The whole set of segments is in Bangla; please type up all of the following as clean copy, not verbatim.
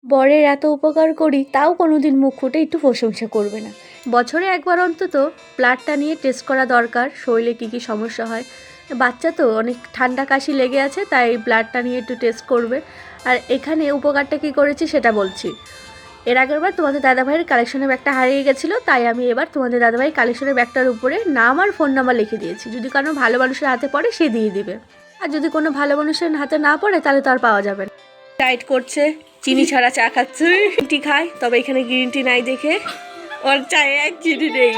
বরের এত উপকার করি তাও কোনোদিন মুখ ফুটে একটু প্রশংসা করবে না। বছরে একবার অন্তত ব্লাডটা নিয়ে টেস্ট করা দরকার, শরীরে কী কী সমস্যা হয়। বাচ্চা তো অনেক ঠান্ডা কাশি লেগে আছে, তাই ব্লাডটা নিয়ে একটু টেস্ট করবে। আর এখানে উপকারটা কী করেছি সেটা বলছি। এর আগের বার তোমাদের দাদাভাইয়ের কালেকশনের ব্যাগটা হারিয়ে গেছিলো, তাই আমি এবার তোমাদের দাদাভাইয়ের কালেকশনের ব্যাগটার উপরে নাম আর ফোন নাম্বার লিখে দিয়েছি। যদি কোনো ভালো মানুষের হাতে পড়ে সে দিয়ে দিবে, আর যদি কোনো ভালো মানুষের হাতে না পড়ে তাহলে তো আর পাওয়া যাবে না। ডায়েট করছে, চিনি ছাড়া চা খাচ্ছে, গ্রিন টি খায়, তবে এখানে গ্রিন টি নাই দেখে ওর চায়ে এক চিনি নেই।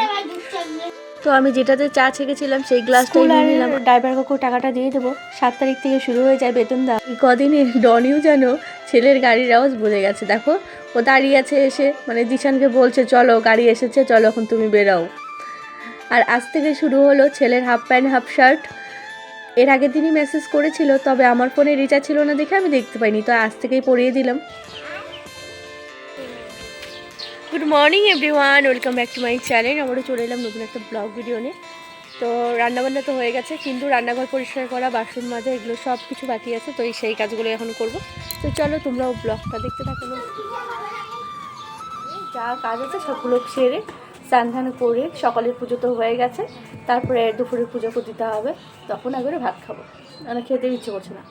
তো আমি যেটাতে চা ছেঁকেছিলাম সেই গ্লাসটাই নিয়ে নিলাম। ড্রাইভার কাকু টাকাটা দিয়ে দেবো, 7 তারিখ থেকে শুরু হয়ে যায় বেতন দেওয়া। কদিনে ডনিও যেন ছেলের গাড়ির আওয়াজ বুঝে গেছে। দেখো ও দাঁড়িয়ে আছে এসে, মানে জিশানকে বলছে চলো গাড়ি এসেছে, চলো এখন তুমি বেরাও। আর আজ থেকে শুরু হলো ছেলের হাফ প্যান্ট হাফ শার্ট। এর আগের দিনই মেসেজ করেছিল, তবে আমার ফোনে রিচার্জ ছিল না দেখে আমি দেখতে পাইনি, তো আজ থেকেই পড়িয়ে দিলাম। Good morning everyone, welcome back to my channel. আমারও চলে এলাম নতুন একটা ব্লগ ভিডিও নিয়ে। তো রান্নাবান্না তো হয়ে গেছে, কিন্তু রান্নাঘর পরিষ্কার করা, বাসন মাজা, এগুলো সব কিছু বাকি আছে। তো সেই কাজগুলো এখন করব। তো চলো তোমরাও ব্লগটা দেখতে থাকো। যা কাজ আছে সবগুলো সেরে স্নান ধান করে, সকালের পুজো তো হয়ে গেছে, তারপরে দুপুরের পুজো দিতে হবে, তখন একবারে ভাত খাবো। মানে খেতে ইচ্ছে করছে না।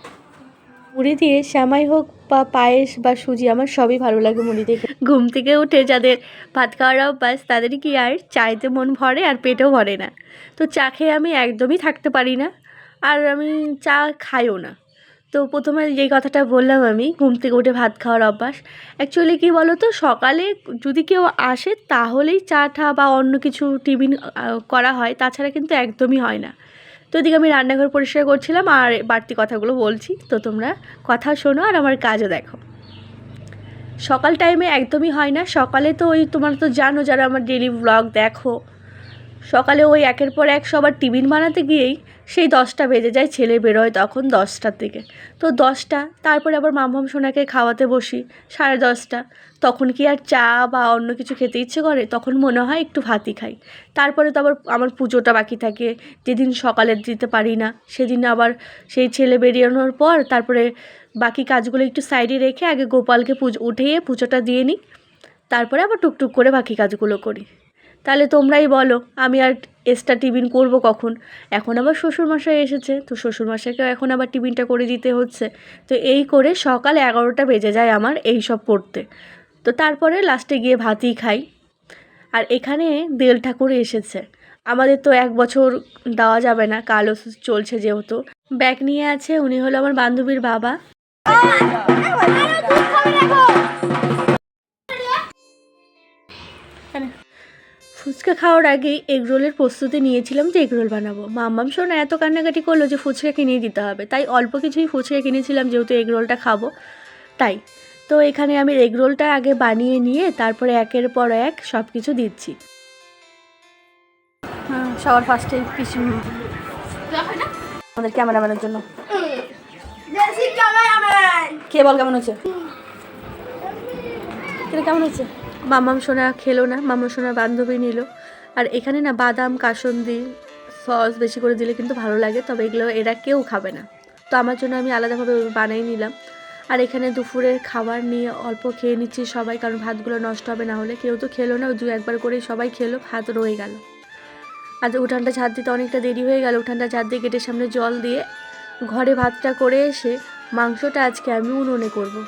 মুড়ি দিয়ে শ্যামাই হোক বা পায়েস বা সুজি, আমার সবই ভালো লাগে মুড়ি দিয়ে। ঘুম থেকে উঠে যাদের ভাত খাওয়ার অভ্যাস তাদেরই কি আর চাইতে মন ভরে আর পেটেও ভরে না। তো চা খেয়ে আমি একদমই থাকতে পারি না, আর আমি চা খাইও না। তো প্রথমে যেই কথাটা বললাম, আমি ঘুম থেকে উঠে ভাত খাওয়ার অভ্যাস। অ্যাকচুয়ালি কী বলো তো, সকালে যদি কেউ আসে তাহলেই চা টা বা অন্য কিছু টিফিন করা হয়, তাছাড়া কিন্তু একদমই হয় না। তো এদিকে আমি রান্নাঘর পরিষ্কার করছিলাম আর বাড়তি কথাগুলো বলছি, তো তোমরা কথা শোনো আর আমার কাজও দেখো। সকাল টাইমে একদমই হয় না। সকালে তো ওই তোমরা তো জানো যারা আমার ডেলি ব্লগ দেখো, সকালে ওই একের পর এক সবার টিফিন বানাতে গিয়েই সেই 10টা বেজে যায়, ছেলে বেরোয় তখন 10টার দিকে। তো 10টা, তারপরে আবার মামা সোনাকে খাওয়াতে বসি 10:30। তখন কি আর চা বা অন্য কিছু খেতে ইচ্ছে করে? তখন মনে হয় একটু ভাতই খাই। তারপরে তো আবার আমার পুজোটা বাকি থাকে, যেদিন সকালে দিতে পারি না সেদিন আবার সেই ছেলে বেরিয়ে পর তারপরে বাকি কাজগুলো একটু সাইডে রেখে আগে গোপালকে উঠিয়ে পুজোটা দিয়ে নিই, তারপরে আবার টুকটুক করে বাকি কাজগুলো করি। তাহলে তোমরাই বলো আমি আর এক্সট্রা টিফিন করবো কখন? এখন আবার শ্বশুরমশাই এসেছে, তো শ্বশুরমশাইকেও এখন আবার টিফিনটা করে দিতে হচ্ছে। তো এই করে সকাল 11টা বেজে যায় আমার এই সব পড়তে। তো তারপরে লাস্টে গিয়ে ভাতই খাই। আর এখানে বেল ঠাকুর এসেছে, আমাদের তো 1 বছর দেওয়া যাবে না, কালো চলছে যেহেতু। ব্যাগ নিয়ে আছে, উনি হলো আমার বান্ধবীর বাবা। ফুচকা খাওয়ার আগেই এগরোলের প্রস্তুতি নিয়েছিলাম যে এগরোল বানাবো। মাম্মাম শোনা এত কান্নাকাটি করলো যে ফুচকা কিনে দিতে হবে, তাই অল্প কিছুই ফুচকা কিনেছিলাম যেহেতু এগরোলটা খাবো তাই। তো এখানে আমি এগরোলটা আগে বানিয়ে নিয়ে তারপরে একের পর এক সব কিছু দিচ্ছি। সবার ফার্স্টে কিছু আমাদের ক্যামেরাম্যানের জন্য কে বল কেমন হচ্ছে, কেমন হচ্ছে? মামাম সোনা খেলো না, মামাম সোনা বান্ধবী নিল। আর এখানে না বাদাম কাসন্দি সস বেশি করে দিলে কিন্তু ভালো লাগে, তবে এগুলো এরা কেউ খাবে না, তো আমার জন্য আমি আলাদাভাবে বানিয়ে নিলাম। আর এখানে দুপুরের খাবার নিয়ে অল্প খেয়ে নিচ্ছি সবাই, কারণ ভাতগুলো নষ্ট হবে না হলে। কেউ তো খেলো না, 2-1বার করেই সবাই খেলো, ভাত রয়ে গেল। আর উঠানটা ঝাড় দিতে অনেকটা দেরি হয়ে গেল, উঠানটা ঝাড় দিয়ে গেটের সামনে জল দিয়ে ঘরে ভাতটা করে এসে মাংসটা আজকে আমি উনুনে করবো।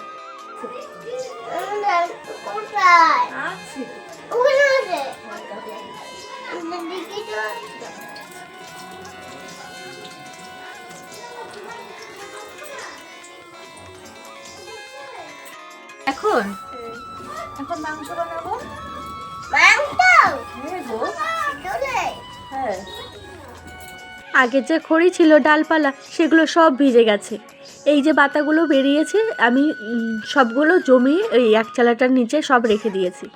এখন এখন মাংস বানাবো। হ্যাঁ, আগের যে খড়ি ছিল ডালপালা সেগুলো সব ভিজে গেছে। এই যে বাতাগুলো বেরিয়েছে আমি সবগুলো জমিয়ে ওই এক চালাটার নিচে সব রেখে দিয়েছি।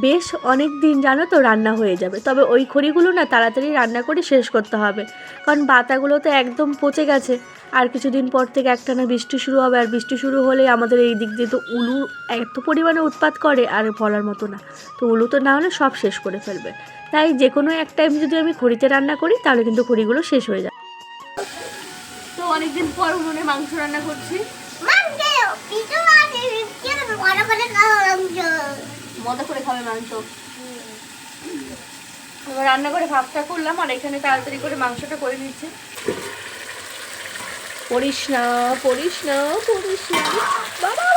বেশ অনেক দিন জানো তো রান্না হয়ে যাবে, তবে ওই খড়িগুলো না তাড়াতাড়ি রান্না করে শেষ করতে হবে, কারণ বাতাগুলো তো একদম পচে গেছে। আর কিছুদিন পর থেকে একটানা বৃষ্টি শুরু হবে, আর বৃষ্টি শুরু হলে আমাদের এই দিক দিয়ে তো উলু এত পরিমাণে উৎপাত করে আর বলার মতো না। তো উলু তো না হলে সব শেষ করে ফেলবে, তাই যে কোনো এক টাইম যদি আমি খড়িতে রান্না করি তাহলে কিন্তু খড়িগুলো শেষ হয়ে যায়। তো অনেকদিন পর উনুনে মাংস রান্না করছি। মজা করে খাবে মাংস। এবার রান্না করে ভাতটা করলাম আর এখানে তাড়াতাড়ি করে মাংসটা করে নিচ্ছি। পড়িস না পড়িস না পড়িস না বাবা।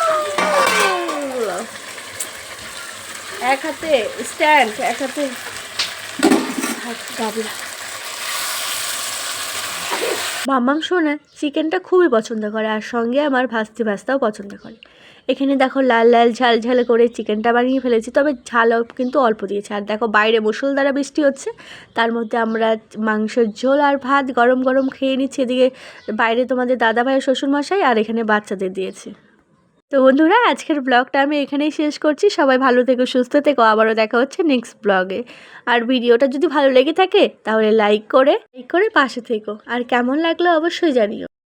এক হাতে স্ট্যান্ড, এক হাতে গাবলা। মাম্মাম সোনা চিকেনটা খুবই পছন্দ করে আর সঙ্গে আমার ভাস্তাও পছন্দ করে। এখানে দেখো লাল লাল ঝাল ঝাল করে চিকেনটা বানিয়ে ফেলেছি, তবে ঝালও কিন্তু অল্প দিয়েছে। আর দেখো বাইরে মুষলধারে বৃষ্টি হচ্ছে, তার মধ্যে আমরা মাংসের ঝোল আর ভাত গরম গরম খেয়ে নিচ্ছি। এদিকে বাইরে তোমাদের দাদাভাই শ্বশুরমশাই আর এখানে বাচ্চাদের দিয়েছি। তো বন্ধুরা আজকের ব্লগটা আমি এখানেই শেষ করছি। সবাই ভালো থেকো, সুস্থ থেকো, আবারও দেখা হচ্ছে নেক্সট ব্লগে। আর ভিডিওটা যদি ভালো লেগে থাকে তাহলে লাইক করে পাশে থেকো, আর কেমন লাগলো অবশ্যই জানিও।